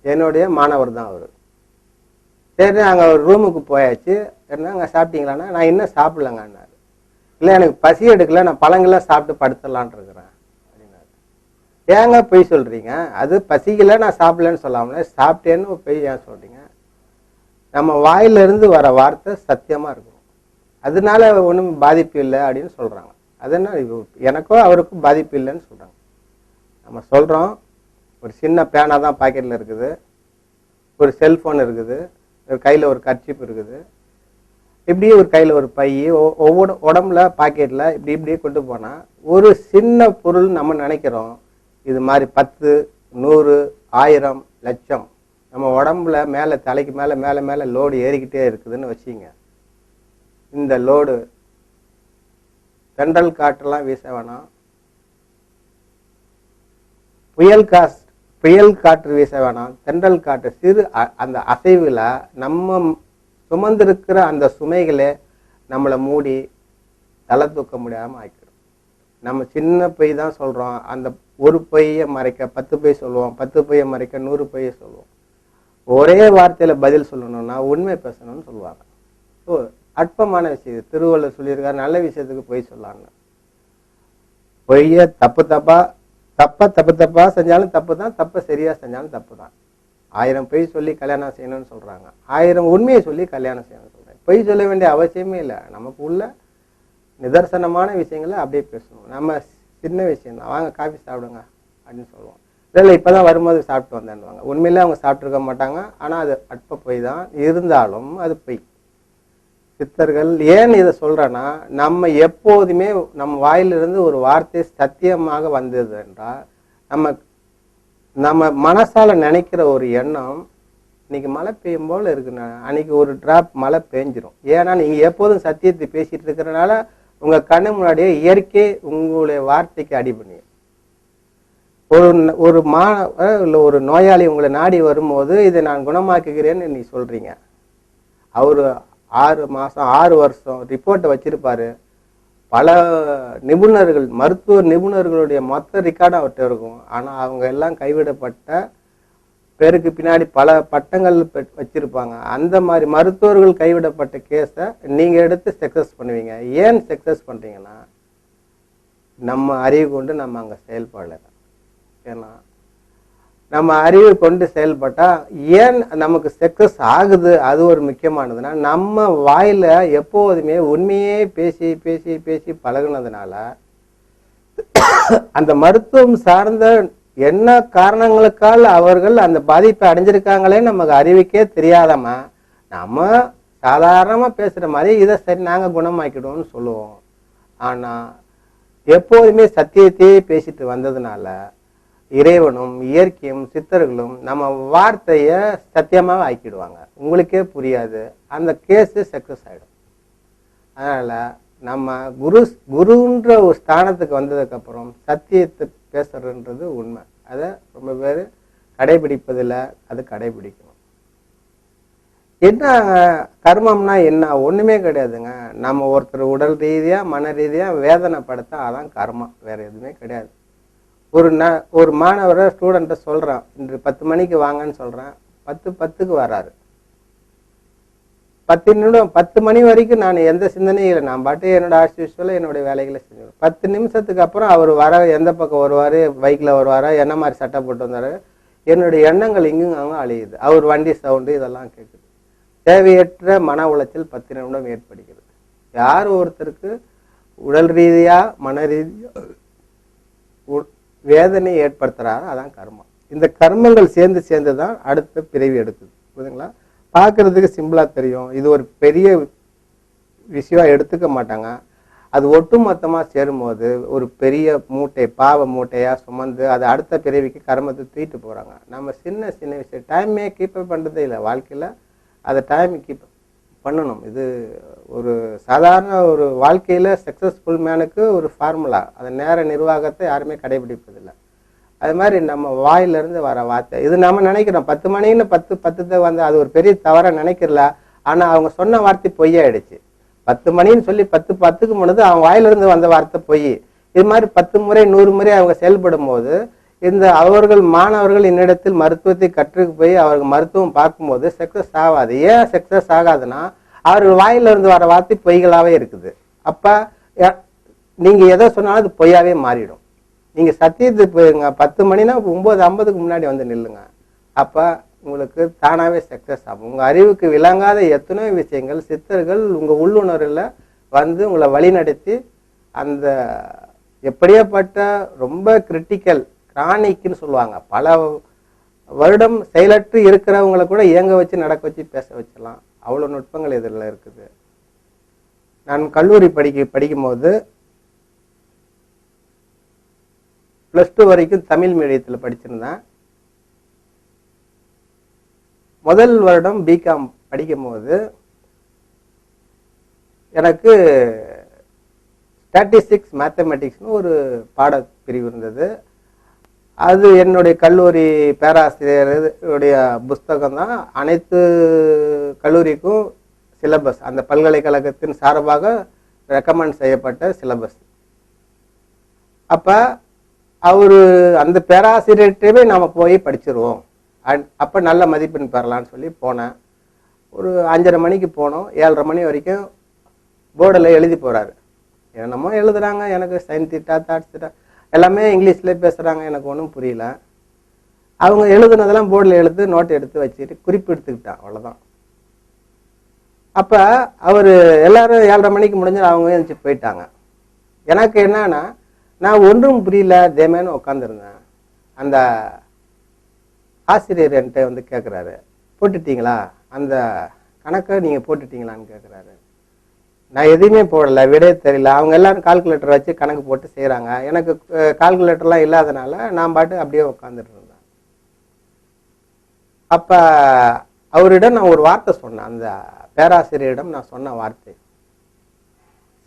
என்னுடைய மாணவர் தான் அவர். சரி, அங்கே ஒரு ரூமுக்கு போயாச்சு. என்ன அங்கே சாப்பிட்டீங்களான்னா நான் இன்னும் சாப்பிடலங்கன்னாரு. இல்லை, எனக்கு பசி எடுக்கல, நான் பழங்கள்லாம் சாப்பிட்டு படுத்துடலான் இருக்கிறேன் அப்படின்னாரு. ஏங்க பொய் சொல்கிறீங்க? அது பசிக்கல நான் சாப்பிடலன்னு சொல்லாமலே சாப்பிட்டேன்னு பொய் ஏன் சொல்கிறீங்க? நம்ம வாயிலிருந்து வர வார்த்தை சத்தியமாக இருக்கும், அதனால ஒன்றும் பாதிப்பு இல்லை அப்படின்னு சொல்கிறாங்க. அதனால் எனக்கோ அவருக்கும் பாதிப்பு இல்லைன்னு சொல்கிறாங்க. நம்ம சொல்கிறோம் ஒரு சின்ன பேனா தான் பாக்கெட்டில் இருக்குது, ஒரு செல்ஃபோன் இருக்குது, ஒரு கையில் ஒரு கர்ச்சிப் இருக்குது, இப்படியே ஒரு கையில் ஒரு பை, ஒவ்வொரு உடம்புல பாக்கெட்டில் இப்படியே கொண்டு போனால் ஒரு சின்ன பொருள் நம்ம நினைக்கிறோம் இது மாதிரி 10, 100, 1000, லட்சம் நம்ம உடம்புல மேலே தலைக்கு மேலே மேலே மேலே லோடு ஏறிக்கிட்டே இருக்குதுன்னு வச்சிங்க. இந்த லோடு தென்றல் காற்றெல்லாம் வீச வேணாம், புயல் காற்று வீச வேணாம், தென்றல் காற்று சிறு அந்த அசைவில் நம்ம சுமந்திருக்கிற அந்த சுமைகளை நம்மளை மூடி தலை தூக்க முடியாமல் ஆக்கிடும். நம்ம சின்ன பை தான் சொல்கிறோம், அந்த ஒரு பையை மறைக்க 10 பை சொல்லுவோம், 10 பையை மறைக்க 100 பையை சொல்லுவோம். ஒரே வார்த்தையில் பதில் சொல்லணும்னா உண்மை பேசணும்னு சொல்லுவாங்க. ஸோ அற்பமான விஷயம். திருவள்ளுவர் சொல்லியிருக்காரு, நல்ல விஷயத்துக்கு பொய் சொல்லான்னு. பொய்ய தப்பா செஞ்சாலும் தப்பு தான், தப்பை சரியா செஞ்சாலும் தப்பு தான். 1000 பொய் சொல்லி கல்யாணம் செய்யணும்னு சொல்றாங்க, 1000 உண்மையை சொல்லி கல்யாணம் செய்யணும்னு சொல்றாங்க. பொய் சொல்ல வேண்டிய அவசியமே இல்லை. நமக்கு உள்ள நிதர்சனமான விஷயங்களை அப்படியே பேசணும். நம்ம சின்ன விஷயம் தான், வாங்க காஃபி சாப்பிடுங்க அப்படின்னு சொல்லுவோம். இல்லை இப்போதான் வரும்போது சாப்பிட்டு வந்தேன்னுவாங்க. உண்மையிலே அவங்க சாப்பிட்ருக்க மாட்டாங்க. ஆனால் அது அற்ப பொய் தான். இருந்தாலும் அது பொய். சித்தர்கள் ஏன் இதை சொல்றேன்னா, நம்ம எப்போதுமே நம்ம வாயிலிருந்து ஒரு வார்த்தை சத்தியமாக வந்தது என்றால், நம்ம நம்ம மனசால நினைக்கிற ஒரு எண்ணம் இன்னைக்கு மழை பெய்யும் போல இருக்குண்ணா, அன்னைக்கு ஒரு டிராப் மழை பெஞ்சிரும். ஏன்னா நீங்க எப்போதும் சத்தியத்தை பேசிட்டு இருக்கிறனால உங்க கண்ணு முன்னாடியே இயற்கை உங்களுடைய வார்த்தைக்கு அடிபணி. ஒரு ஒரு இல்லை ஒரு நோயாளி உங்களை நாடி வரும்போது இதை நான் குணமாக்குகிறேன்னு நீ சொல்றீங்க. அவரு 6 மாசம் 6 வருஷம் ரிப்போர்ட்டை வச்சிருப்பாரு. பல நிபுணர்கள், மருத்துவ நிபுணர்களுடைய மொத்த ரெக்கார்டு அவர்கிட்ட இருக்கும். ஆனா அவங்க எல்லாம் கைவிடப்பட்ட பேருக்கு பின்னாடி பல பட்டங்கள் வச்சிருப்பாங்க. அந்த மாதிரி மருத்துவர்கள் கைவிடப்பட்ட கேஸை நீங்க எடுத்து சக்சஸ் பண்ணுவீங்க. ஏன் சக்சஸ் பண்றீங்கன்னா, நம்ம அறிவு கொண்டு நம்ம அங்க செயல்படல. ஏன்னா நம்ம அறிவு கொண்டு செயல்பட்டா ஏன் நமக்கு சக்சஸ் ஆகுது, அது ஒரு முக்கியமானதுன்னா, நம்ம வாயில எப்போதுமே உண்மையே பேசி பேசி பேசி பழகுனதுனால அந்த மருத்துவம் சார்ந்த என்ன காரணங்களுக்கால் அவர்கள் அந்த பாதிப்பை அடைஞ்சிருக்காங்களே நமக்கு அறிவிக்கே தெரியாதமா நம்ம சாதாரணமா பேசுற மாதிரி இதை சரி நாங்க குணமாக்கிடுவோம்னு சொல்லுவோம். ஆனா எப்போதுமே சத்தியத்தையே பேசிட்டு வந்ததுனால இறைவனும் இயற்கையும் சித்தர்களும் நம்ம வார்த்தைய சத்தியமாக ஆக்கிடுவாங்க. உங்களுக்கே புரியாது, அந்த கேஸ் சக்சஸ் ஆயிடும். அதனால நம்ம குருன்ற ஒரு ஸ்தானத்துக்கு வந்ததுக்கு அப்புறம் சத்தியத்தை பேசுறதுன்றது உண்மை. அதை ரொம்ப பேர் கடைபிடிப்பதில்ல, அது கடைபிடிக்கணும். என்ன கர்மம்னா என்ன? ஒண்ணுமே கிடையாதுங்க. நம்ம ஒருத்தர் உடல் ரீதியா மன ரீதியா வேதனைப்படுத்த அதான் கர்மம், வேற எதுவுமே கிடையாது. ஒரு மாணவரை ஸ்டூடெண்ட்டை சொல்றான், இன்று 10 மணிக்கு வாங்கன்னு சொல்றேன். 10:10க்கு வராரு. 10 நிமிடம் 10 மணி வரைக்கும் நான் எந்த சிந்தனையும் இல்லை, நான் பாட்டு என்னோட ஆர்டிஃபிஷியல என்னுடைய வேலைகளை செஞ்சுருவேன். 10 நிமிஷத்துக்கு அப்புறம் அவர் வர எந்த பக்கம் வருவாரு, பைக்ல வருவாரா, என்ன மாதிரி சட்டை போட்டு வந்தாரு, என்னுடைய எண்ணங்கள் இங்கும் அங்கே அழியுது. அவர் வண்டி சவுண்டு இதெல்லாம் கேட்குது. தேவையற்ற மன உளைச்சல் 10 நிமிடம் ஏற்படுகிறது. யார் ஒருத்தருக்கு உடல் ரீதியா மன ரீதியா வேதனை ஏற்படுத்துறாரு, அதான் கர்மம். இந்த கர்மங்கள் சேர்ந்து சேர்ந்து தான் அடுத்த பிறவி எடுக்குது. புரியுதுங்களா? பார்க்கறதுக்கு சிம்பிளா தெரியும், இது ஒரு பெரிய விஷயம் எடுத்துக்க மாட்டாங்க. அது ஒட்டுமொத்தமா சேரும்போது ஒரு பெரிய மூட்டை, பாவ மூட்டையா சுமந்து அது அடுத்த பிறவிக்கு கர்மத்தை தூக்கிட்டு போறாங்க. நம்ம சின்ன சின்ன விஷயம் டைமே கீப் பண்றதே இல்லை வாழ்க்கையில. அதை டைம் கீப் பண்ணணும். இது ஒரு சாதாரண ஒரு வாழ்க்கையில சக்சஸ்ஃபுல் மேனுக்கு ஒரு ஃபார்முலா. அது நேர நிர்வாகத்தை யாருமே கடைபிடிப்பதில்லை. அது மாதிரி நம்ம வாயிலிருந்து வர வார்த்தை இது நம்ம நினைக்கிறோம் 10 மணின்னு 10:10 வந்து அது ஒரு பெரிய தவற நினைக்கிறல. ஆனா அவங்க சொன்ன வார்த்தை பொய்யாயிடுச்சு. 10 மணின்னு சொல்லி 10:10க்கு முன்னது அவங்க வாயிலிருந்து வந்த வார்த்தை பொய். இது மாதிரி 10 முறை 100 முறை அவங்க செயல்படும் போது இந்த அவர்கள் மாணவர்கள் என்னிடத்தில் மருத்துவத்தை கற்றுக்கு போய் அவர்கள் மருத்துவம் பார்க்கும்போது சக்சஸ் ஆகாது. ஏன் சக்சஸ் ஆகாதுன்னா, அவர்கள் வாயிலிருந்து வர வார்த்தை பொய்களாவே இருக்குது. அப்ப நீங்க எதை சொன்னாலும் அது பொய்யாவே மாறிடும். நீங்க சத்தியத்துக்கு போயிருங்க, 10 மணினா 9:50க்கு முன்னாடி வந்து நில்லுங்க. அப்ப உங்களுக்கு தானாவே சக்சஸ் ஆகும். உங்க அறிவுக்கு விளங்காத எத்தனை விஷயங்கள் சித்தர்கள் உங்க உள்ளுணர்வுல வந்து உங்களை வழிநடத்தி அந்த எப்படியாப்பட்ட ரொம்ப கிரிட்டிக்கல் கிரானிக்னு சொல்லுவாங்க, பல வருடம் செயலற்று இருக்கிறவங்களை கூட இயங்க வச்சு நடக்க வச்சு பேச வச்சிடலாம். அவ்வளவு நுட்பங்கள் இதில் இருக்குது. நான் கல்லூரி படிக்கும் போது +2 வரைக்கும் தமிழ் மீடியத்தில் படிச்சிருந்தேன். முதல் வருடம் பிகாம் படிக்கும் போது எனக்கு ஸ்டாட்டிஸ்டிக்ஸ் மேத்தமெட்டிக்ஸ்னு ஒரு பாடப்பிரிவு இருந்தது. அது என்னுடைய கல்லூரி பேராசிரியருடைய புஸ்தகம் தான். அனைத்து கல்லூரிக்கும் சிலபஸ், அந்த பல்கலைக்கழகத்தின் சார்பாக ரெக்கமெண்ட் செய்யப்பட்ட சிலபஸ். அப்ப அவரு அந்த பேராசிரியர்கிட்டவே நாம போய் படிச்சிருவோம், அப்ப நல்ல மதிப்பெண் பெறலான்னு சொல்லி போனேன். ஒரு 5:30 மணிக்கு போனோம். 7:30 மணி வரைக்கும் போர்டில் எழுதி போறாரு. என்னமோ எழுதுறாங்க, எனக்கு சைன் தீட்டா தாட்ஸ் தீட்டா எல்லாமே இங்கிலீஷ்ல பேசுறாங்க, எனக்கு ஒன்றும் புரியல. அவங்க எழுதுனதெல்லாம் போர்டில் எழுத்து நோட் எடுத்து வச்சுட்டு குறிப்பு எடுத்துக்கிட்டான், அவ்வளவுதான். அப்ப அவரு எல்லாரும் 7:30 மணிக்கு முடிஞ்சு அவங்க எழுந்துச்சு போயிட்டாங்க. எனக்கு என்னன்னா, நான் ஒன்றும் புரியல தேமேன்னு உட்காந்துருந்தேன். அந்த ஆசிரியர் என்கிட்ட வந்து கேட்குறாரு, போட்டுட்டீங்களா அந்த கணக்கை நீங்கள் போட்டுட்டீங்களான்னு கேட்குறாரு. நான் எதுவுமே போடலை, விடே தெரியல. அவங்க எல்லாரும் கால்குலேட்டர் வச்சு கணக்கு போட்டு செய்கிறாங்க. எனக்கு கால்குலேட்டர்லாம் இல்லாதனால நான் பாட்டு அப்படியே உட்காந்துட்டு இருந்தேன். அப்போ அவரிடம் நான் ஒரு வார்த்தை சொன்னேன், அந்த பேராசிரியரிடம் நான் சொன்ன வார்த்தை,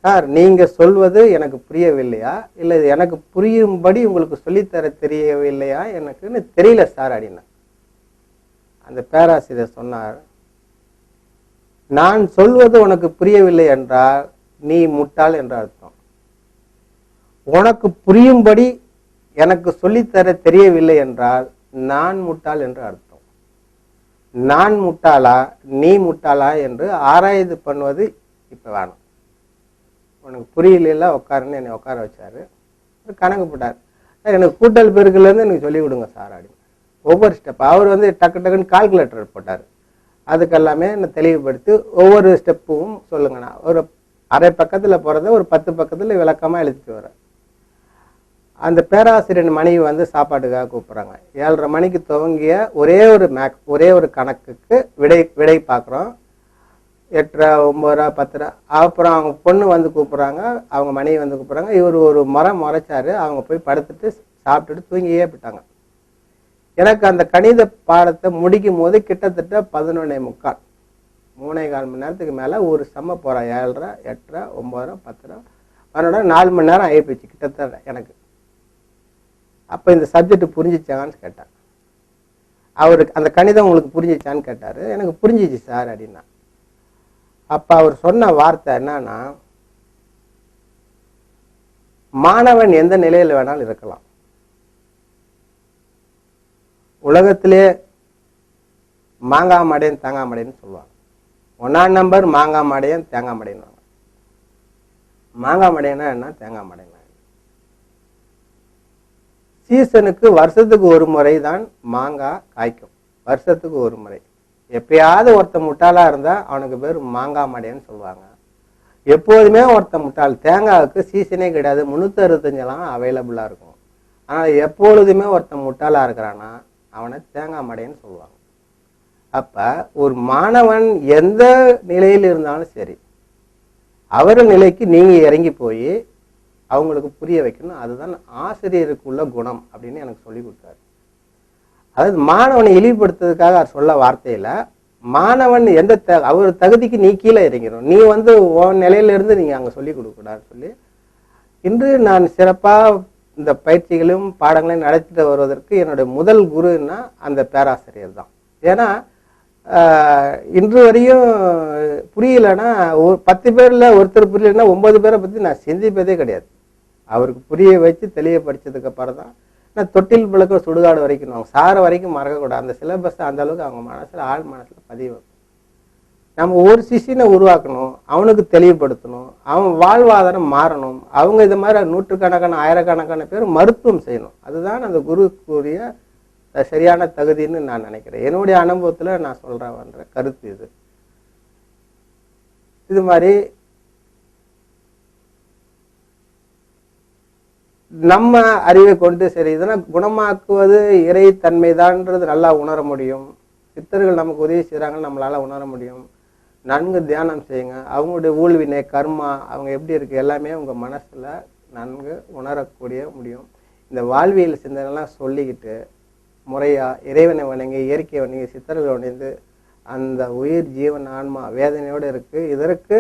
சார் நீங்கள் சொல்வது எனக்கு புரியவில்லையா, இல்லை எனக்கு புரியும்படி உங்களுக்கு சொல்லித்தர தெரியவில்லையா, எனக்குன்னு தெரியல சார் அப்படின்னா. அந்த பேராசிரியர் சொன்னார், நான் சொல்வது உனக்கு புரியவில்லை என்றால் நீ முட்டாள் என்ற அர்த்தம். உனக்கு புரியும்படி எனக்கு சொல்லித்தர தெரியவில்லை என்றால் நான் முட்டாள் என்று அர்த்தம். நான் முட்டாளா நீ முட்டாளா என்று ஆராய்ந்து பண்ணுவது இப்போ வேணும். உனக்கு புரியல உட்காருன்னு என்னை உட்கார வச்சாரு. கணக்கு போட்டார். எனக்கு கூட்டல் பெருக்குலேருந்து எனக்கு சொல்லிக் கொடுங்க சார் அப்படின்னு. ஒவ்வொரு ஸ்டெப் அவர் வந்து டக்கு டக்குன்னு கால்குலேட்டர் போட்டார். அதுக்கெல்லாமே நான் தெளிவுபடுத்தி ஒவ்வொரு ஸ்டெப்பும் சொல்லுங்கண்ணா. ஒரு அரை பக்கத்தில் போகிறத ஒரு 10 பக்கத்தில் விளக்கமாக எழுதிட்டு வரேன். அந்த பேராசிரியர் மனைவி வந்து சாப்பாட்டுக்காக கூப்பிட்றாங்க. 7:30 மணிக்கு துவங்கிய ஒரே ஒரு கணக்குக்கு விடை பார்க்குறோம். 8:30, 9:00, 10:00. அப்புறம் அவங்க பொண்ணு வந்து கூப்பிட்றாங்க, அவங்க மனைவி வந்து கூப்பிட்றாங்க. இவர் ஒரு முறைச்சாரு. அவங்க போய் படுத்துட்டு சாப்பிட்டுட்டு தூங்கியே போயிட்டாங்க. எனக்கு அந்த கணித பாடத்தை முடிக்கும் போது கிட்டத்தட்ட 11:45, 3.25 மணி நேரத்துக்கு மேலே ஒரு செம்ம போகிறேன். 7:30, 8:30, 9:00, 10:00, 11:00, 4 மணி நேரம் ஆகிப்போச்சு கிட்டத்தட்ட எனக்கு. அப்போ இந்த சப்ஜெக்ட் புரிஞ்சிச்சான்னு கேட்டேன். அவருக்கு அந்த கணிதம் உங்களுக்கு புரிஞ்சிச்சான்னு கேட்டார். எனக்கு புரிஞ்சிச்சு சார் அப்படின்னா. அப்போ அவர் சொன்ன வார்த்தை என்னன்னா, மாணவன் எந்த நிலையில் வேணாலும் இருக்கலாம். உலகத்திலே மாங்காய் மடையன் தேங்காய் மடையன்னு சொல்லுவாங்க. 1ஆம் நம்பர் மாங்காய் மடையன் தேங்காய் மடையன். மாங்காய் மடையனா என்ன, தேங்காய் மடையனா? சீசனுக்கு வருஷத்துக்கு ஒரு முறை தான் மாங்காய் காய்க்கும். வருஷத்துக்கு ஒரு முறை. எப்பயாவது ஒருத்த முட்டாளா இருந்தா அவனுக்கு பேர் மாங்காய் மடையன்னு சொல்லுவாங்க. எப்போதுமே ஒருத்த முட்டாள். தேங்காய்க்கு சீசனே கிடையாது, 365 அவைலபிளா இருக்கும். ஆனால் எப்பொழுதுமே ஒருத்த முட்டாளா இருக்கிறான்னா அவனை தேங்காய் மடையன்னு சொல்லுவாங்க. அப்ப ஒரு மாணவன் எந்த நிலையில் இருந்தாலும் சரி, அவர் நிலைக்கு நீங்க இறங்கி போய் அவங்களுக்கு புரிய வைக்கணும். அதுதான் ஆசிரியருக்கு உள்ள குணம் அப்படின்னு எனக்கு சொல்லி கொடுத்தாரு. அதாவது மாணவனை இழிவுபடுத்துறதுக்காக அவர் சொல்ல வார்த்தையில, மாணவன் எந்த அவர் தகுதிக்கு நீ கீழே இறங்கிடும், நீ வந்து உன் நிலையில இருந்து நீங்க அங்க சொல்லி கொடுக்க கூடாதுன்னு சொல்லி, இன்று நான் சிறப்பா இந்த பயிற்சிகளையும் பாடங்களையும் நடத்திட்டு வருவதற்கு என்னுடைய முதல் குருன்னா அந்த பேராசிரியர் தான். ஏன்னா இன்று வரையும் புரியலைன்னா, ஒரு 10 பேர்ல ஒருத்தர் புரியலைன்னா 9 பேரை பத்தி நான் சிந்திப்பதே கிடையாது. அவருக்கு புரிய வச்சு தெளிவுபடுத்ததுக்கு அப்புறம் தான் நான் தொட்டில் பிளக்க சுடுகாடு வரைக்கும் அவங்க சார வரைக்கும் மறக்கக்கூடாது. அந்த சிலபஸ் அந்த அளவுக்கு அவங்க மனசுல ஆள் மனசுல பதிவு. நம்ம ஒரு சிஷியனை உருவாக்கணும், அவனுக்கு தெளிவுபடுத்தணும், அவன் வாழ்வாதாரம் மாறணும். அவங்க இது மாதிரி நூற்றுக்கணக்கான ஆயிரக்கணக்கான பேர் மருத்துவம் செய்யணும். அதுதான் அந்த குருக்குரிய சரியான தகுதின்னு நான் நினைக்கிறேன். என்னுடைய அனுபவத்துல நான் சொல்றேன்ற கருத்து இது. இது மாதிரி நம்ம அறிவை கொண்டு சரி இதெல்லாம் குணமாக்குவது இறை தன்மைதான்ன்றது நல்லா உணர முடியும். சித்தர்கள் நமக்கு உதவி செய்கிறாங்கன்னு நம்மளால உணர முடியும். நன்கு தியானம் செய்யுங்க. அவங்களுடைய ஊழ்வினை கர்மா அவங்க எப்படி இருக்கு எல்லாமே உங்க மனசுல நன்கு உணரக்கூடிய முடியும். இந்த வாழ்வியல் சிந்தனைலாம் சொல்லிக்கிட்டு முறையா இறைவனை வணங்கி இயற்கை வணங்கி சித்தர்கள் வணங்கி அந்த உயிர் ஜீவன் ஆன்மா வேதனையோடு இருக்கு, இதற்கு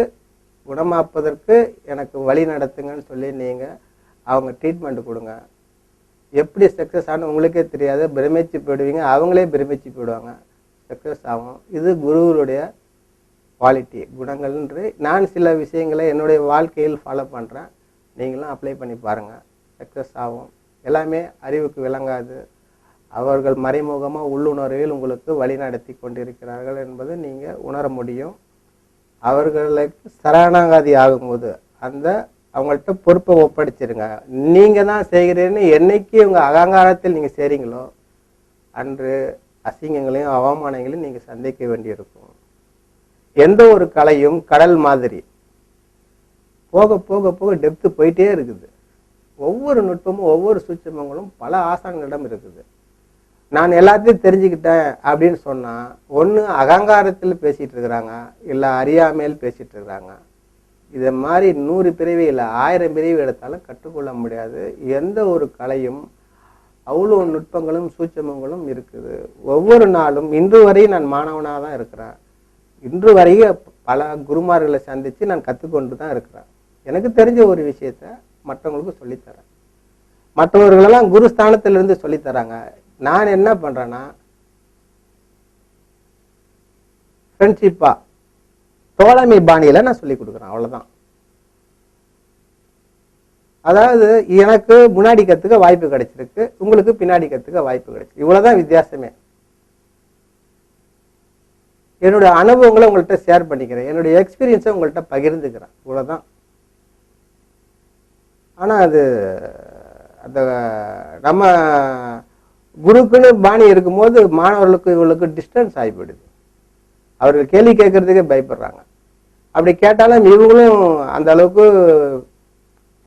குணமாப்பதற்கு எனக்கு வழி நடத்துங்கன்னு சொல்லி நீங்க அவங்க ட்ரீட்மெண்ட் கொடுங்க. எப்படி சக்ஸஸ் ஆகணும் உங்களுக்கே தெரியாது, பிரமிச்சு போயிடுவீங்க, அவங்களே பிரமிச்சு போயிடுவாங்க, சக்ஸஸ் ஆகும். இது குருவருடைய குவாலிட்டி குணங்கள்ன்று நான் சில விஷயங்களை என்னுடைய வாழ்க்கையில் ஃபாலோ பண்ணுறேன். நீங்களும் அப்ளை பண்ணி பாருங்கள், சக்ஸஸ் ஆகும். எல்லாமே அறிவுக்கு விளங்காது, அவர்கள் மறைமுகமாக உள்ளுணர்வில் உங்களுக்கு வழி நடத்தி கொண்டிருக்கிறார்கள் என்பது நீங்கள் உணர முடியும். அவர்களுக்கு சரணாகதி ஆகும்போது அந்த அவங்கள்ட்ட பொறுப்பை ஒப்படைச்சிருங்க. நீங்கள் தான் செய்கிறேன்னு என்னைக்கு உங்கள் அகங்காரத்தில் நீங்கள் செய்கிறீங்களோ அன்று அசிங்கங்களையும் அவமானங்களையும் நீங்கள் சந்திக்க வேண்டியிருக்கும். எந்த ஒரு கலையும் கடல் மாதிரி போக போக போக டெப்த்து போயிட்டே இருக்குது. ஒவ்வொரு நுட்பமும் ஒவ்வொரு சூட்சமங்களும் பல ஆசான்களிடம் இருக்குது. நான் எல்லாத்தையும் தெரிஞ்சுக்கிட்டேன் அப்படின்னு சொன்னா ஒன்று அகங்காரத்தில் பேசிட்டு இருக்கிறாங்க, இல்லை அறியாமையில் பேசிட்டு இருக்கிறாங்க. இதை மாதிரி 100 பிரிவு இல்லை 1000 பிரிவு எடுத்தாலும் கற்றுக்கொள்ள முடியாது. எந்த ஒரு கலையும் அவ்வளோ நுட்பங்களும் சூட்சமங்களும் இருக்குது. ஒவ்வொரு நாளும் இன்று வரை நான் மாணவனாக தான் இருக்கிறேன். இன்று வரையும் பல குருமார்களை சந்தித்து நான் கற்றுக்கொண்டு தான் இருக்கிறேன். எனக்கு தெரிஞ்ச ஒரு விஷயத்த மற்றவங்களுக்கு சொல்லித்தரேன். மற்றவர்களெல்லாம் குருஸ்தானத்திலிருந்து சொல்லித்தராங்க. நான் என்ன பண்ணுறேன்னா ஃப்ரெண்ட்ஷிப்பாக தோழமை பாணியில் நான் சொல்லி கொடுக்குறேன், அவ்வளோதான். அதாவது எனக்கு முன்னாடி கற்றுக்க வாய்ப்பு கிடைச்சிருக்கு, உங்களுக்கு பின்னாடி கற்றுக்க வாய்ப்பு கிடைச்சிருக்கு, இவ்வளோதான் வித்தியாசமே. என்னுடைய அனுபவங்களை உங்கள்கிட்ட ஷேர் பண்ணிக்கிறேன், என்னுடைய எக்ஸ்பீரியன்ஸை உங்கள்கிட்ட பகிர்ந்துக்கிறேன், இவ்வளோதான். ஆனால் அது அந்த நம்ம குருக்குன்னு பாணி இருக்கும்போது மாணவர்களுக்கு இவங்களுக்கு டிஸ்டன்ஸ் ஆகி போயிடுது. அவர்கள் கேள்வி கேட்கறதுக்கே பயப்படுறாங்க. அப்படி கேட்டாலும் இவங்களும் அந்த அளவுக்கு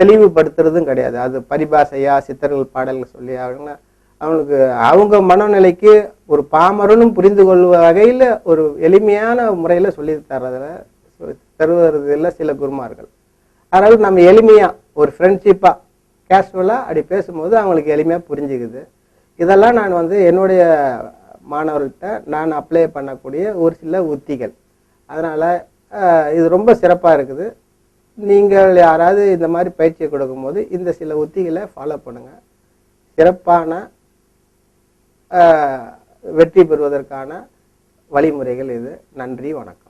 தெளிவுபடுத்துறதும் கிடையாது. அது பரிபாசையா சித்தர்கள் பாடல்கள் சொல்லி அவங்களுக்கு அவங்க மனநிலைக்கு ஒரு பாமரனும் புரிந்து கொள்ளும் வகையில் ஒரு எளிமையான முறையில் சொல்லி தருவதில்லை சில குருமார்கள். அதனால நம்ம எளிமையா ஒரு ஃப்ரெண்ட்ஷிப்பாக கேஷுவலாக அப்படி பேசும்போது அவங்களுக்கு எளிமையாக புரிஞ்சுக்குது. இதெல்லாம் நான் என்னுடைய மாணவர்கள்ட்ட நான் அப்ளை பண்ணக்கூடிய ஒரு சில உத்திகள். அதனால் இது ரொம்ப சிறப்பாக இருக்குது. நீங்கள் யாராவது இந்த மாதிரி பயிற்சியை கொடுக்கும்போது இந்த சில உத்திகளை ஃபாலோ பண்ணுங்கள். சிறப்பான வெற்றி பெறுவதற்கான வழிமுறைகள் இது. நன்றி, வணக்கம்.